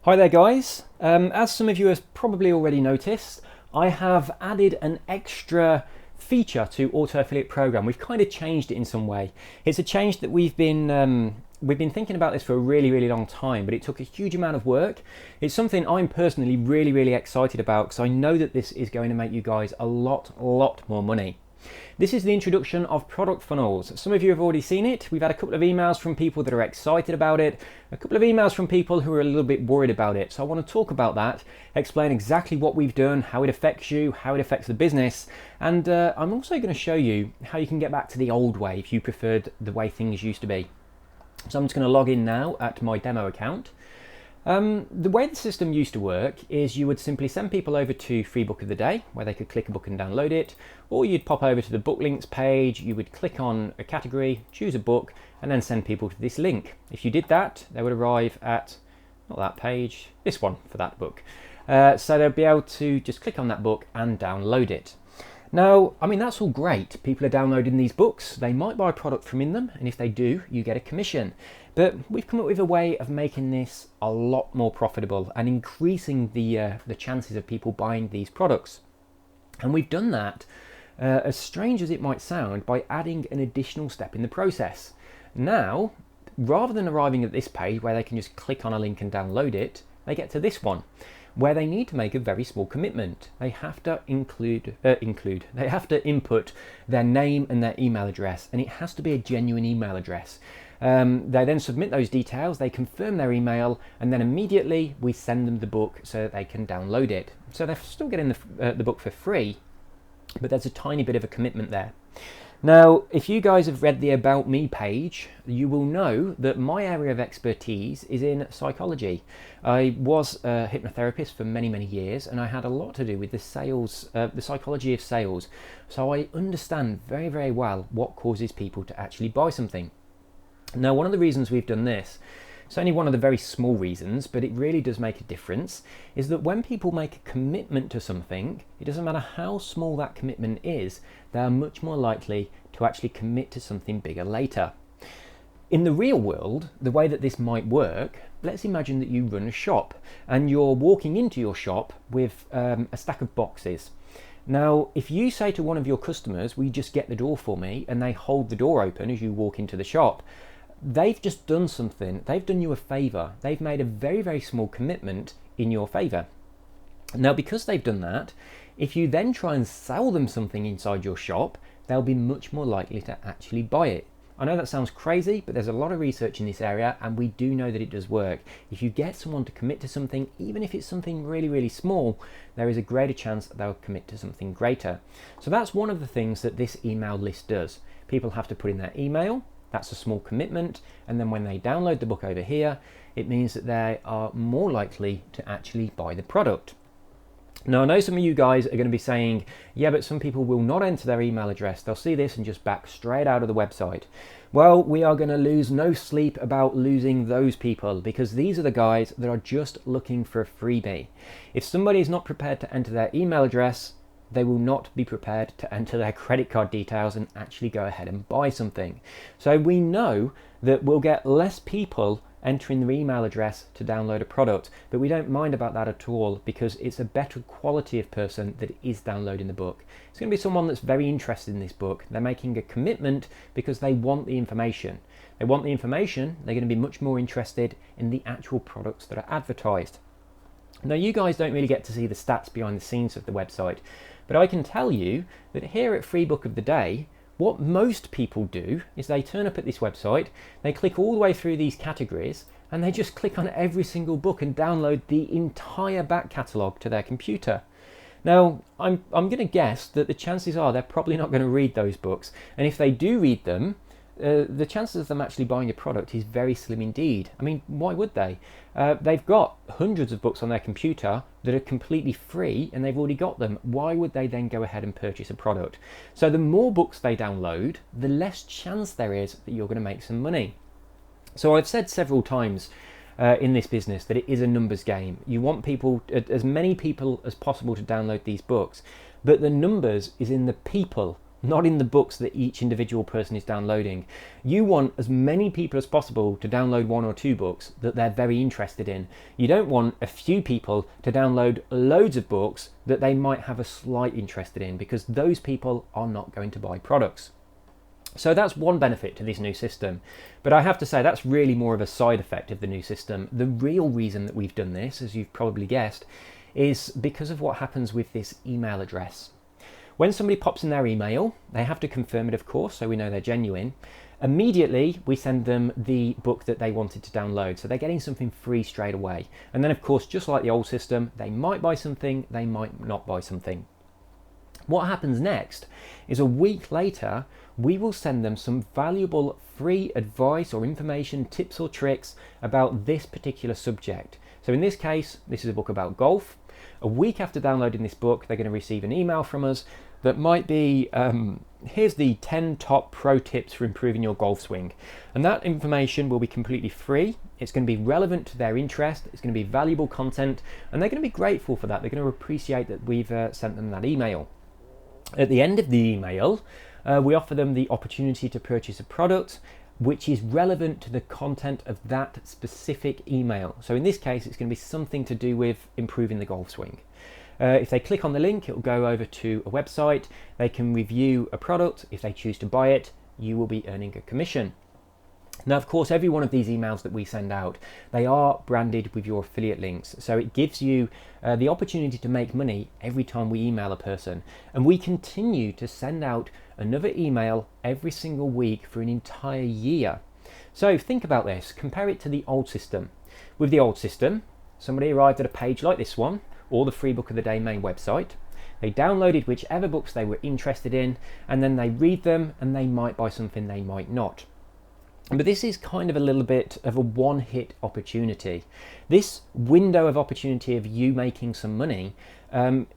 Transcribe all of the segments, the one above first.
Hi there guys, as some of you have probably already noticed, I have added an extra feature to Auto Affiliate Program. We've kind of changed it in some way. It's a change that we've been thinking about this for a really long time, but it took a huge amount of work. It's something I'm personally really excited about because I know that this is going to make you guys a lot more money. This is the introduction of product funnels. Some of you have already seen it. We've had a couple of emails from people that are excited about it, a couple of emails from people who are a little bit worried about it. So I want to talk about that, explain exactly what we've done, how it affects you, how it affects the business, and I'm also going to show you how you can get back to the old way if you preferred the way things used to be. So I'm just going to log in now at my demo account. The way the system used to work is you would simply send people over to Free Book of the Day, where they could click a book and download it, or you'd pop over to the book links page, you would click on a category, choose a book, and then send people to this link. If you did that, they would arrive at, not that page, this one for that book. So they'll be able to just click on that book and download it. Now, I mean, that's all great. People are downloading these books. They might buy a product from in them, and if they do, you get a commission. But we've come up with a way of making this a lot more profitable and increasing the chances of people buying these products. And we've done that, as strange as it might sound, by adding an additional step in the process. Now, rather than arriving at this page where they can just click on a link and download it, they get to this one, where they need to make a very small commitment. They have to they have to input their name and their email address, and it has to be a genuine email address. They then submit those details, they confirm their email, and then immediately we send them the book so that they can download it. So they're still getting the book for free, but there's a tiny bit of a commitment there. Now, if you guys have read the About Me page, you will know that my area of expertise is in psychology. I was a hypnotherapist for many years, and I had a lot to do with the psychology of sales. So I understand very well what causes people to actually buy something. Now, one of the reasons we've done this, it's only one of the very small reasons, but it really does make a difference, is that when people make a commitment to something, it doesn't matter how small that commitment is, they are much more likely to actually commit to something bigger later. In the real world, the way that this might work, let's imagine that you run a shop and you're walking into your shop with a stack of boxes. Now, if you say to one of your customers, "Will you just get the door for me?" and they hold the door open as you walk into the shop, they've just done something. They've done you a favor. They've made a very small commitment in your favor. Now, because they've done that, if you then try and sell them something inside your shop, they'll be much more likely to actually buy it. I know that sounds crazy, but there's a lot of research in this area, and we do know that it does work. If you get someone to commit to something, even if it's something really small, there is a greater chance that they'll commit to something greater. So that's one of the things that this email list does. People have to put in their email. That's a small commitment, and then when they download the book over here, it means that they are more likely to actually buy the product. Now, I know some of you guys are going to be saying, yeah, but some people will not enter their email address. They'll see this and just back straight out of the website. Well, we are going to lose no sleep about losing those people, because these are the guys that are just looking for a freebie. If somebody is not prepared to enter their email address, they will not be prepared to enter their credit card details and actually go ahead and buy something. So we know that we'll get less people entering their email address to download a product, but we don't mind about that at all, because it's a better quality of person that is downloading the book. It's going to be someone that's very interested in this book. They're making a commitment because they want the information. They want the information, they're going to be much more interested in the actual products that are advertised. Now, you guys don't really get to see the stats behind the scenes of the website, but I can tell you that here at Free Book of the Day, what most people do is they turn up at this website, they click all the way through these categories, and they just click on every single book and download the entire back catalogue to their computer. Now, I'm going to guess that the chances are they're probably not going to read those books, and if they do read them, the chances of them actually buying a product is very slim indeed. I mean, why would they? They've got hundreds of books on their computer that are completely free, and they've already got them. Why would they then go ahead and purchase a product? So the more books they download, the less chance there is that you're going to make some money. So I've said several times in this business that it is a numbers game. You want people, as many people as possible, to download these books, but the numbers is in the people, not in the books that each individual person is downloading. You want as many people as possible to download 1 or 2 books that they're very interested in. You don't want a few people to download loads of books that they might have a slight interest in, because those people are not going to buy products. So that's one benefit to this new system. But I have to say that's really more of a side effect of the new system. The real reason that we've done this, as you've probably guessed, is because of what happens with this email address. When somebody pops in their email, they have to confirm it, of course, so we know they're genuine. Immediately, we send them the book that they wanted to download. So they're getting something free straight away. And then, of course, just like the old system, they might buy something, they might not buy something. What happens next is a week later, we will send them some valuable free advice or information, tips or tricks about this particular subject. So in this case, this is a book about golf. A week after downloading this book, they're going to receive an email from us that might be, here's the 10 top pro tips for improving your golf swing. And that information will be completely free. It's going to be relevant to their interest. It's going to be valuable content, and they're going to be grateful for that. They're going to appreciate that we've sent them that email. At the end of the email, we offer them the opportunity to purchase a product which is relevant to the content of that specific email. So in this case, it's going to be something to do with improving the golf swing. If they click on the link, it will go over to a website. They can review a product. If they choose to buy it, you will be earning a commission. Now, of course, every one of these emails that we send out, they are branded with your affiliate links. So it gives you the opportunity to make money every time we email a person. And we continue to send out another email every single week for an entire year. So think about this, compare it to the old system. With the old system, somebody arrived at a page like this one, or the Free Book of the Day main website. They downloaded whichever books they were interested in, and then they read them, and they might buy something, they might not. But this is kind of a little bit of a one-hit opportunity. This window of opportunity of you making some money,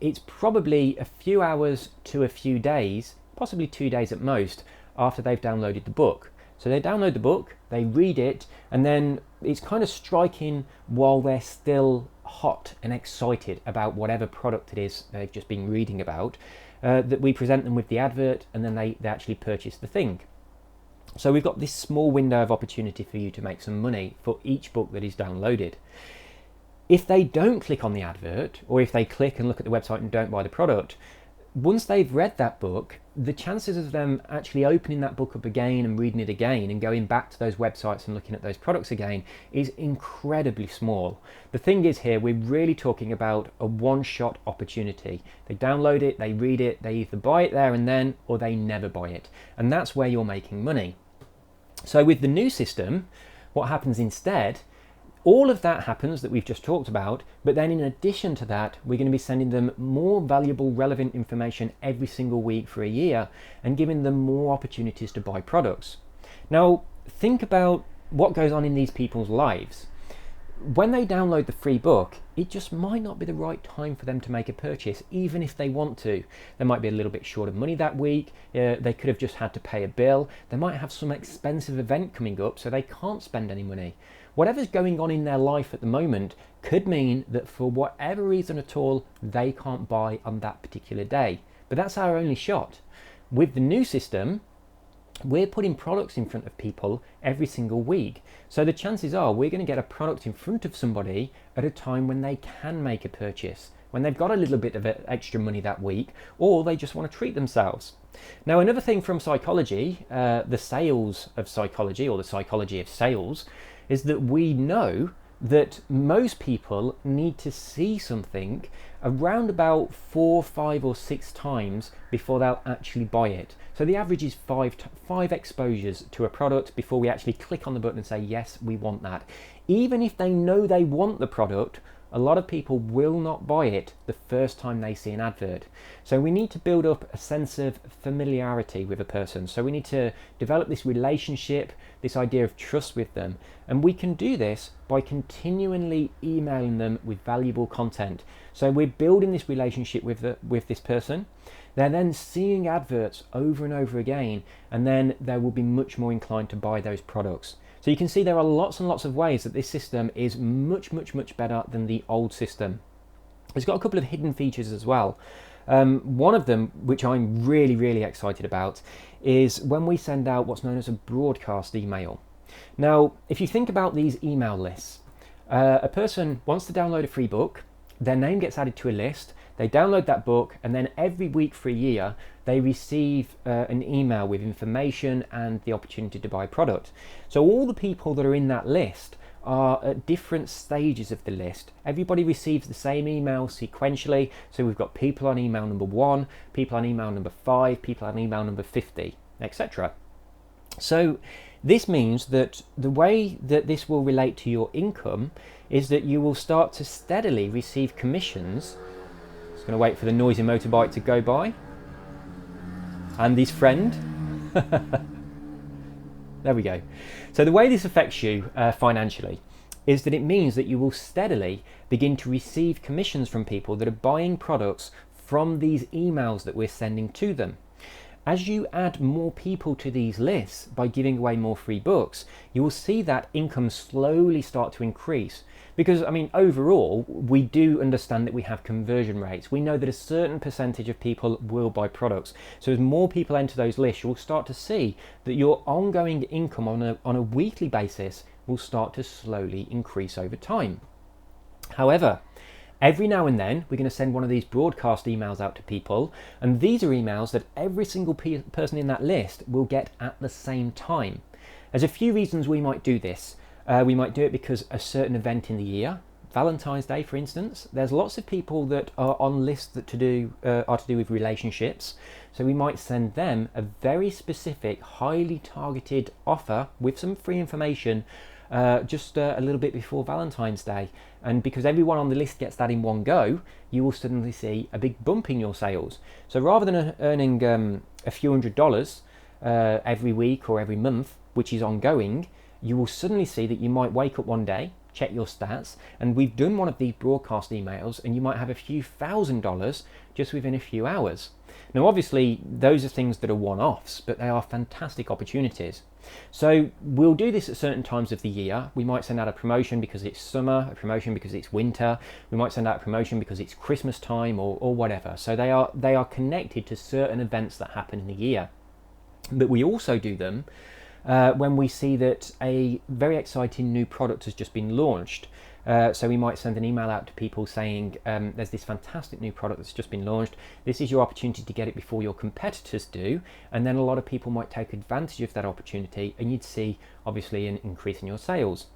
it's probably a few hours to a few days, possibly 2 days at most, after they've downloaded the book. So they download the book, they read it, and then it's kind of striking while they're still hot and excited about whatever product it is they've just been reading about, that we present them with the advert, and then they actually purchase the thing. So we've got this small window of opportunity for you to make some money for each book that is downloaded. If they don't click on the advert, or if they click and look at the website and don't buy the product, once they've read that book, the chances of them actually opening that book up again and reading it again and going back to those websites and looking at those products again is incredibly small. The thing is here, we're really talking about a one-shot opportunity. They download it, they read it, they either buy it there and then, or they never buy it. And that's where you're making money. So with the new system, what happens instead, all of that happens that we've just talked about, but then in addition to that, we're going to be sending them more valuable, relevant information every single week for a year and giving them more opportunities to buy products. Now, think about what goes on in these people's lives. When they download the free book, it just might not be the right time for them to make a purchase, even if they want to. They might be a little bit short of money that week. They could have just had to pay a bill. They might have some expensive event coming up, so they can't spend any money. Whatever's going on in their life at the moment could mean that for whatever reason at all, they can't buy on that particular day. But that's our only shot. With the new system, we're putting products in front of people every single week. So the chances are we're going to get a product in front of somebody at a time when they can make a purchase, when they've got a little bit of extra money that week, or they just want to treat themselves. Now, another thing from psychology, the sales of psychology, or the psychology of sales, is that we know that most people need to see something around about 4, 5 or 6 times before they'll actually buy it. So the average is 5 exposures to a product before we actually click on the button and say, yes, we want that. Even if they know they want the product, a lot of people will not buy it the first time they see an advert. So we need to build up a sense of familiarity with a person. So we need to develop this relationship, this idea of trust with them. And we can do this by continually emailing them with valuable content. So we're building this relationship with this person. They're then seeing adverts over and over again, and then they will be much more inclined to buy those products. So you can see there are lots and lots of ways that this system is much, much, much better than the old system. It's got a couple of hidden features as well. One of them, which I'm really excited about, is when we send out what's known as a broadcast email. Now, if you think about these email lists, a person wants to download a free book, their name gets added to a list, they download that book, and then every week for a year, they receive an email with information and the opportunity to buy a product. So all the people that are in that list are at different stages of the list. Everybody receives the same email sequentially. So we've got people on email number 1, people on email number 5, people on email number 50, etc. So this means that the way that this will relate to your income is that you will start to steadily receive commissions. Just going to wait for the noisy motorbike to go by. Andy's friend. There we go. So the way this affects you financially is that it means that you will steadily begin to receive commissions from people that are buying products from these emails that we're sending to them. As you add more people to these lists by giving away more free books, you will see that income slowly start to increase. Because, I mean, overall, we do understand that we have conversion rates. We know that a certain percentage of people will buy products. So as more people enter those lists, you'll start to see that your ongoing income on a weekly basis will start to slowly increase over time. However, every now and then, we're going to send one of these broadcast emails out to people, and these are emails that every single person in that list will get at the same time. There's a few reasons we might do this. We might do it because a certain event in the year, Valentine's Day for instance, there's lots of people that are on lists that are to do with relationships, so we might send them a very specific, highly targeted offer with some free information just a little bit before Valentine's Day. And because everyone on the list gets that in one go, you will suddenly see a big bump in your sales. So rather than earning a few $100s every week or every month, which is ongoing, you will suddenly see that you might wake up one day, check your stats, and we've done one of these broadcast emails, and you might have a few $1,000s just within a few hours. Now obviously those are things that are one-offs, but they are fantastic opportunities. So we'll do this at certain times of the year. We might send out a promotion because it's summer, a promotion because it's winter, we might send out a promotion because it's Christmas time or whatever. So they are connected to certain events that happen in the year. But we also do them when we see that a very exciting new product has just been launched. So we might send an email out to people saying there's this fantastic new product that's just been launched. This is your opportunity to get it before your competitors do. And then a lot of people might take advantage of that opportunity, and you'd see obviously an increase in your sales.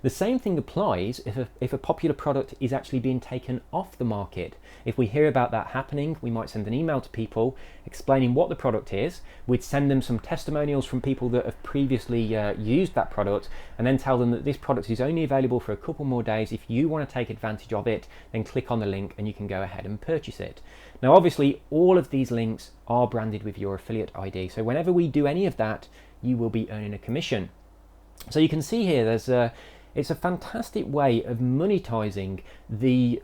The same thing applies if a popular product is actually being taken off the market. If we hear about that happening, we might send an email to people explaining what the product is. We'd send them some testimonials from people that have previously used that product, and then tell them that this product is only available for a couple more days. If you want to take advantage of it, then click on the link and you can go ahead and purchase it. Now obviously all of these links are branded with your affiliate ID, so whenever we do any of that, you will be earning a commission. So you can see here it's a fantastic way of monetizing the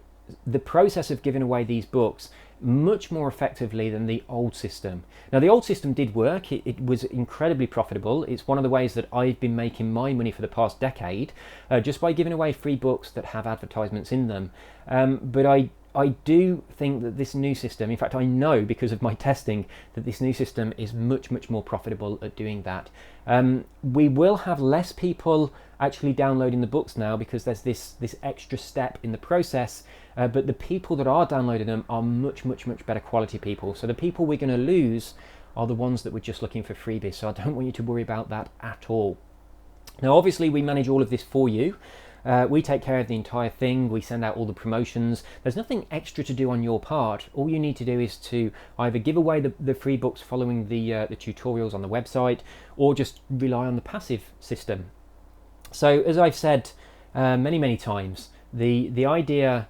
process of giving away these books much more effectively than the old system. Now the old system did work, it was incredibly profitable. It's one of the ways that I've been making my money for the past decade, just by giving away free books that have advertisements in them. But I do think that this new system, in fact I know because of my testing, that this new system is much more profitable at doing that. We will have less people actually downloading the books now because there's this extra step in the process, but the people that are downloading them are much better quality people. So the people we're going to lose are the ones that were just looking for freebies, so I don't want you to worry about that at all. Now obviously we manage all of this for you. We take care of the entire thing. We send out all the promotions. There's nothing extra to do on your part. All you need to do is to either give away the free books following the tutorials on the website, or just rely on the passive system. So as I've said many times, the idea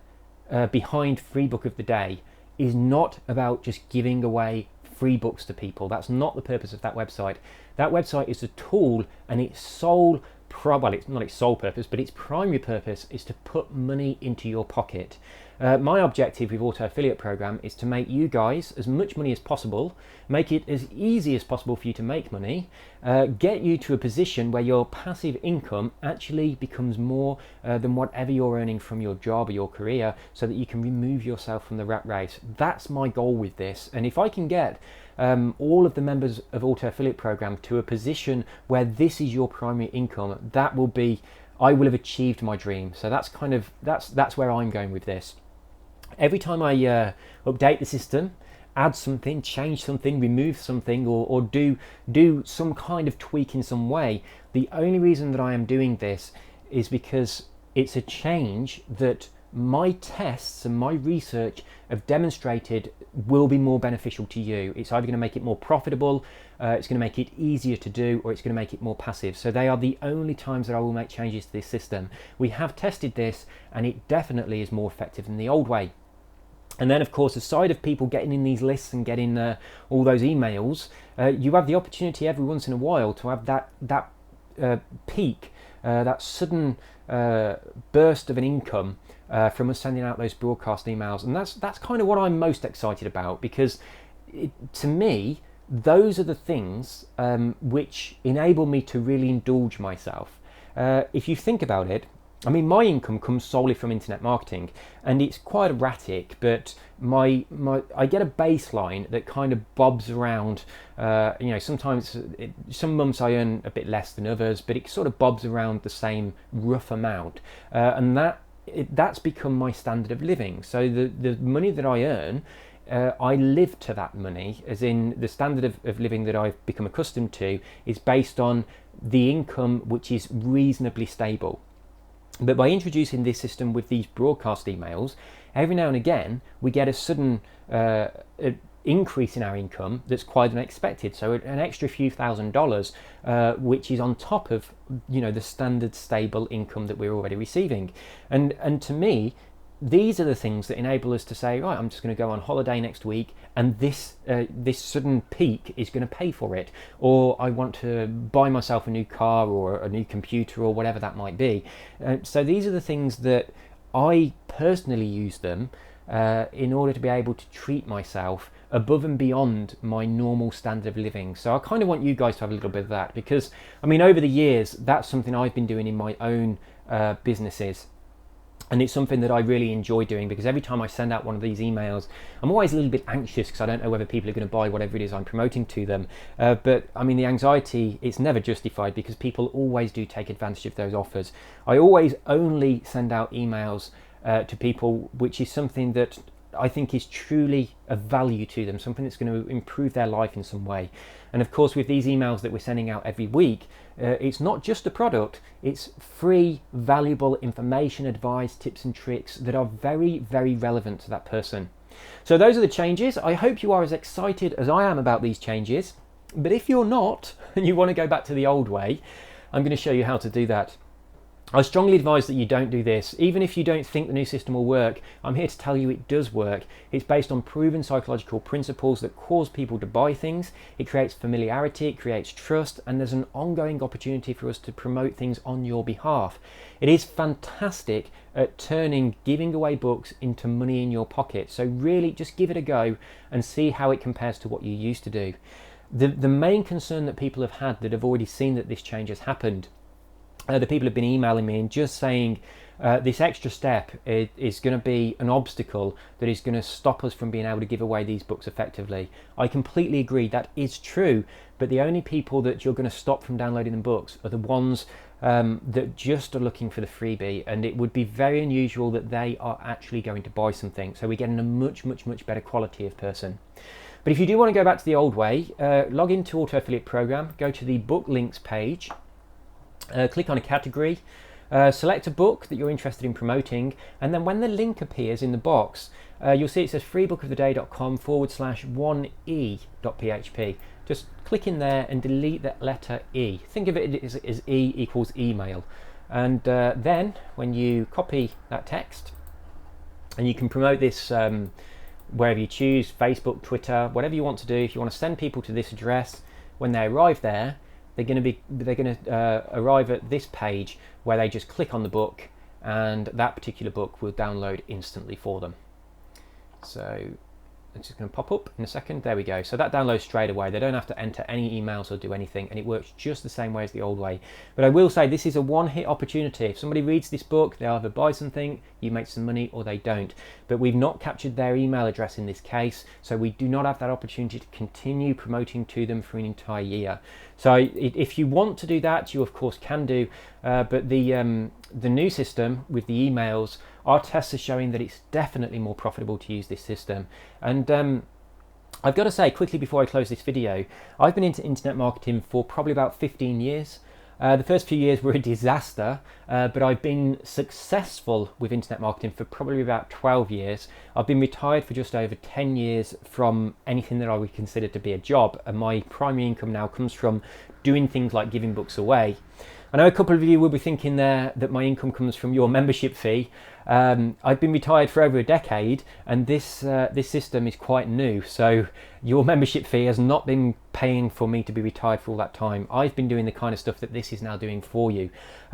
behind Free Book of the Day is not about just giving away free books to people. That's not the purpose of that website. That website is a tool, and its sole well, it's not its sole purpose, but its primary purpose is to put money into your pocket. My objective with Auto Affiliate Program is to make you guys as much money as possible, make it as easy as possible for you to make money, get you to a position where your passive income actually becomes more than whatever you're earning from your job or your career, so that you can remove yourself from the rat race. That's my goal with this. And if I can get all of the members of Auto Affiliate Program to a position where this is your primary income, I will have achieved my dream. So that's where I'm going with this. Every time I update the system, add something, change something, remove something, or do some kind of tweak in some way, the only reason that I am doing this is because it's a change that my tests and my research have demonstrated will be more beneficial to you. It's either going to make it more profitable, it's going to make it easier to do, or it's going to make it more passive. So they are the only times that I will make changes to this system. We have tested this, and it definitely is more effective than the old way. And then, of course, aside of people getting in these lists and getting all those emails, you have the opportunity every once in a while to have that peak, that sudden burst of an income from us sending out those broadcast emails. And that's kind of what I'm most excited about, because to me, those are the things which enable me to really indulge myself. If you think about it, I mean, my income comes solely from internet marketing, and it's quite erratic, but I get a baseline that kind of bobs around. Sometimes some months I earn a bit less than others, but it sort of bobs around the same rough amount, and that's become my standard of living. So the money that I earn, I live to that money, as in the standard of living that I've become accustomed to is based on the income which is reasonably stable. But by introducing this system with these broadcast emails, every now and again we get a sudden increase in our income that's quite unexpected. So an extra few $1,000s, which is on top of the standard stable income that we're already receiving. And to me, these are the things that enable us to say, right, I'm just going to go on holiday next week, and this sudden peak is going to pay for it. Or I want to buy myself a new car or a new computer or whatever that might be. So these are the things that I personally use them in order to be able to treat myself above and beyond my normal standard of living. So I kind of want you guys to have a little bit of that, because I mean, over the years, that's something I've been doing in my own businesses. And it's something that I really enjoy doing, because every time I send out one of these emails, I'm always a little bit anxious because I don't know whether people are going to buy whatever it is I'm promoting to them. But I mean, the anxiety, it's never justified, because people always do take advantage of those offers. I always only send out emails to people which is something that I think is truly of value to them, something that's going to improve their life in some way. And of course, with these emails that we're sending out every week, it's not just a product, it's free, valuable information, advice, tips and tricks that are very, very relevant to that person. So those are the changes. I hope you are as excited as I am about these changes. But if you're not, and you want to go back to the old way, I'm going to show you how to do that. I strongly advise that you don't do this. Even if you don't think the new system will work, I'm here to tell you it does work. It's based on proven psychological principles that cause people to buy things. It creates familiarity, it creates trust, and there's an ongoing opportunity for us to promote things on your behalf. It is fantastic at turning giving away books into money in your pocket. So really just give it a go and see how it compares to what you used to do. The main concern that people have had that have already seen that this change has happened, the people have been emailing me and just saying this extra step is going to be an obstacle that is going to stop us from being able to give away these books effectively. I completely agree, that is true, but the only people that you're going to stop from downloading the books are the ones that just are looking for the freebie, and it would be very unusual that they are actually going to buy something. So we're getting a much, much, much better quality of person. But if you do want to go back to the old way, log into Auto Affiliate Program, go to the book links page, click on a category, select a book that you're interested in promoting, and then when the link appears in the box, you'll see it says freebookoftheday.com/1e.php. Just click in there and delete that letter E. Think of it as E equals email. And then when you copy that text, and you can promote this wherever you choose, Facebook, Twitter, whatever you want to do. If you want to send people to this address, when they arrive there, they're going to arrive at this page where they just click on the book, and that particular book will download instantly for them. So it's just going to pop up in a second. There we go. So that downloads straight away. They don't have to enter any emails or do anything, and it works just the same way as the old way. But I will say this is a one-hit opportunity. If somebody reads this book, they either buy something, you make some money, or they don't. But we've not captured their email address in this case, so we do not have that opportunity to continue promoting to them for an entire year. So if you want to do that, you of course can do, but the new system with the emails, our tests are showing that it's definitely more profitable to use this system. And I've got to say quickly before I close this video, I've been into internet marketing for probably about 15 years. The first few years were a disaster, but I've been successful with internet marketing for probably about 12 years. I've been retired for just over 10 years from anything that I would consider to be a job, and my primary income now comes from doing things like giving books away. I know a couple of you will be thinking there that my income comes from your membership fee. I've been retired for over a decade, and this system is quite new, so your membership fee has not been paying for me to be retired for all that time. I've been doing the kind of stuff that this is now doing for you.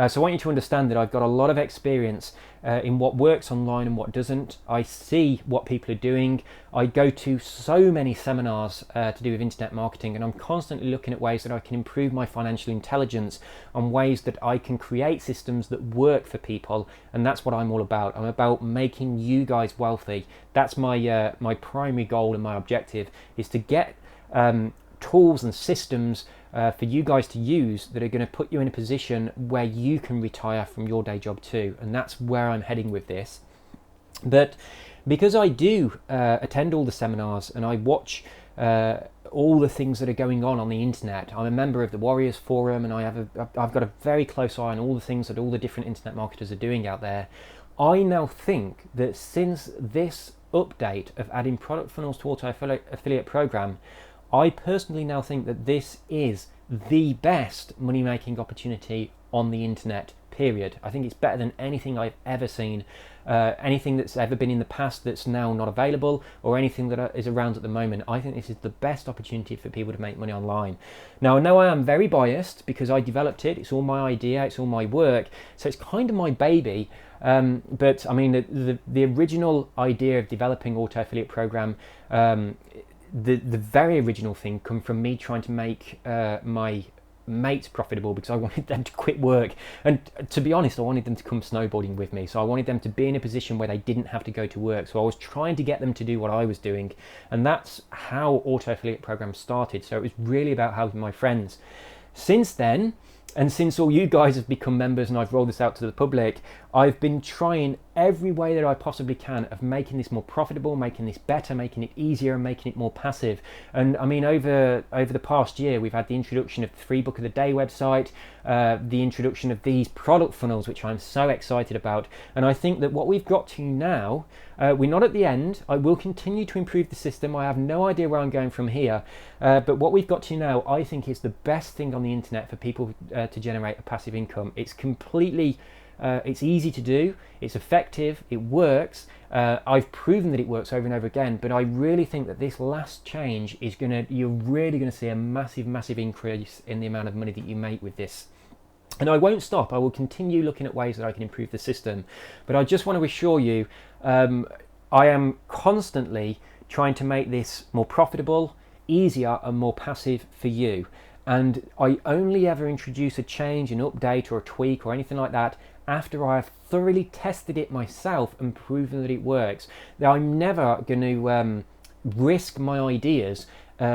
So I want you to understand that I've got a lot of experience in what works online and what doesn't. I see what people are doing. I go to so many seminars to do with internet marketing, and I'm constantly looking at ways that I can improve my financial intelligence, and ways that I can create systems that work for people, and that's what I'm all about. I'm about making you guys wealthy. That's my my primary goal and my objective, is to get tools and systems for you guys to use that are going to put you in a position where you can retire from your day job too, and that's where I'm heading with this. But because I do attend all the seminars and I watch all the things that are going on the internet, I'm a member of the Warriors Forum, and I've got a very close eye on all the things that all the different internet marketers are doing out there. I now think that since this update of adding product funnels to auto affiliate program, I personally now think that this is the best money making opportunity on the internet, period. I think it's better than anything I've ever seen, anything that's ever been in the past that's now not available, or anything that is around at the moment. I think this is the best opportunity for people to make money online. Now, I know I am very biased because I developed it. It's all my idea, it's all my work, so it's kind of my baby. But I mean, the original idea of developing auto affiliate program, the very original thing come from me trying to make my mates profitable, because I wanted them to quit work, and to be honest, I wanted them to come snowboarding with me. So I wanted them to be in a position where they didn't have to go to work. So I was trying to get them to do what I was doing, and that's how auto affiliate program started. So it was really about helping my friends. Since then, and since all you guys have become members and I've rolled this out to the public, I've been trying every way that I possibly can of making this more profitable, making this better, making it easier, and making it more passive. And I mean, over the past year, we've had the introduction of the free book of the day website, the introduction of these product funnels, which I'm so excited about. And I think that what we've got to now, we're not at the end. I will continue to improve the system. I have no idea where I'm going from here. But what we've got to now, I think, is the best thing on the internet for people to generate a passive income. It's completely it's easy to do, it's effective, it works. I've proven that it works over and over again, but I really think that this last change is you're really gonna see a massive increase in the amount of money that you make with this. And I won't stop. I will continue looking at ways that I can improve the system. But I just want to assure you, I am constantly trying to make this more profitable, easier, and more passive for you. And I only ever introduce a change, an update, or a tweak, or anything like that after I have thoroughly tested it myself and proven that it works. Now, I'm never going to risk my ideas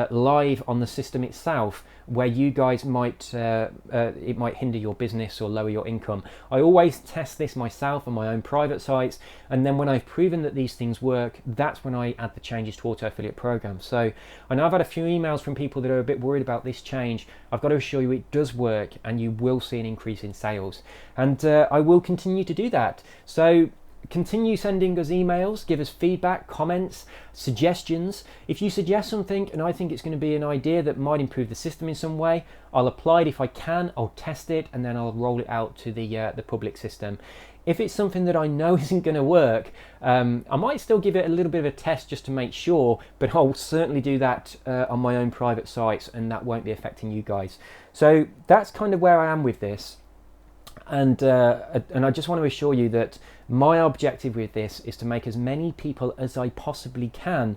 live on the system itself, where you guys might it might hinder your business or lower your income. I always test this myself on my own private sites, and then when I've proven that these things work, that's when I add the changes to auto affiliate programs. So I know I've had a few emails from people that are a bit worried about this change. I've got to assure you it does work, and you will see an increase in sales, and I will continue to do that. So continue sending us emails, give us feedback, comments, suggestions. If you suggest something and I think it's going to be an idea that might improve the system in some way, I'll apply it if I can, I'll test it, and then I'll roll it out to the public system. If it's something that I know isn't going to work, I might still give it a little bit of a test just to make sure, but I'll certainly do that on my own private sites, and that won't be affecting you guys. So that's kind of where I am with this. And I just want to assure you that my objective with this is to make as many people as I possibly can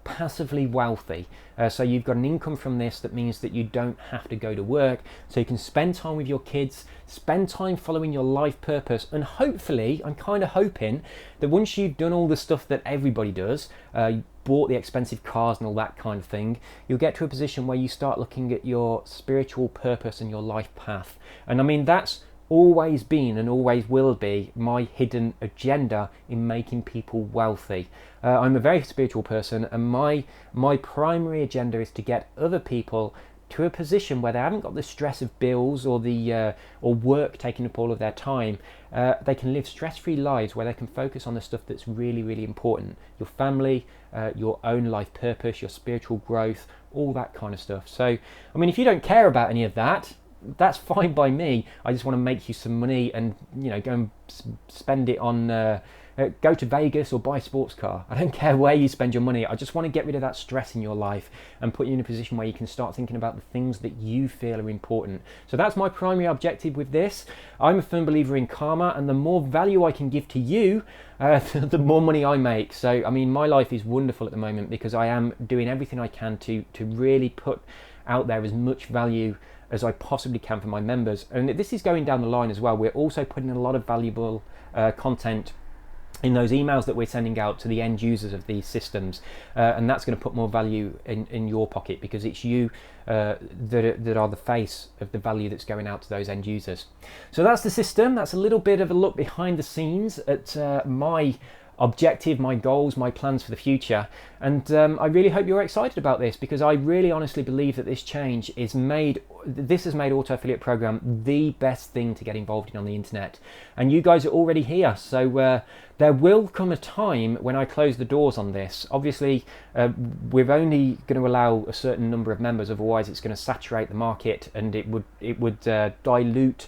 passively wealthy. So you've got an income from this that means that you don't have to go to work, so you can spend time with your kids, spend time following your life purpose, and hopefully, I'm kind of hoping that once you've done all the stuff that everybody does, you bought the expensive cars and all that kind of thing, you'll get to a position where you start looking at your spiritual purpose and your life path. And I mean, that's always been and always will be my hidden agenda in making people wealthy. I'm a very spiritual person, and my primary agenda is to get other people to a position where they haven't got the stress of bills or the or work taking up all of their time. They can live stress-free lives where they can focus on the stuff that's really, really important: your family, your own life purpose, your spiritual growth, all that kind of stuff. So, I mean, if you don't care about any of that, that's fine by me. I just want to make you some money and, you know, go and spend it on go to Vegas or buy a sports car. I don't care where you spend your money. I just want to get rid of that stress in your life and put you in a position where you can start thinking about the things that you feel are important. So that's my primary objective with this. I'm a firm believer in karma, and the more value I can give to you, the more money I make. So, I mean, my life is wonderful at the moment because I am doing everything I can to really put out there as much value as I possibly can for my members. And this is going down the line as well. We're also putting a lot of valuable content in those emails that we're sending out to the end users of these systems, and that's going to put more value in your pocket, because it's you that are the face of the value that's going out to those end users. So that's the system. That's a little bit of a look behind the scenes at my objective, my goals, my plans for the future. And I really hope you're excited about this, because I really honestly believe that this change has made Auto Affiliate Program the best thing to get involved in on the internet. And you guys are already here. So there will come a time when I close the doors on this. Obviously, we're only going to allow a certain number of members, otherwise it's going to saturate the market, and it would dilute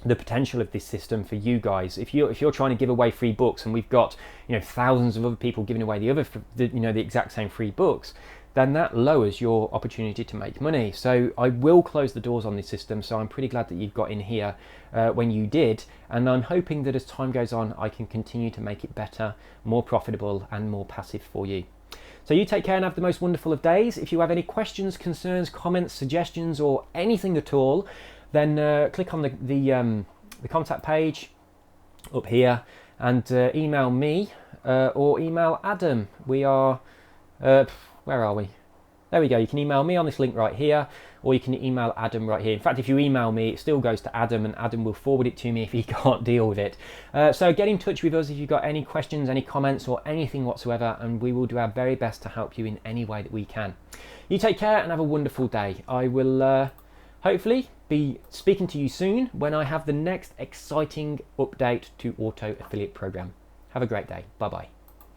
the potential of this system for you guys. If you're trying to give away free books, and we've got, you know, thousands of other people giving away the exact same free books, then that lowers your opportunity to make money. So I will close the doors on this system. So I'm pretty glad that you've got in here when you did, and I'm hoping that as time goes on, I can continue to make it better, more profitable, and more passive for you. So you take care and have the most wonderful of days. If you have any questions, concerns, comments, suggestions, or anything at all, then click on the contact page up here and email me or email Adam. We are, where are we? There we go. You can email me on this link right here, or you can email Adam right here. In fact, if you email me, it still goes to Adam, and Adam will forward it to me if he can't deal with it. So get in touch with us if you've got any questions, any comments, or anything whatsoever, and we will do our very best to help you in any way that we can. You take care and have a wonderful day. I will hopefully be speaking to you soon when I have the next exciting update to Auto Affiliate Program. Have a great day. Bye bye.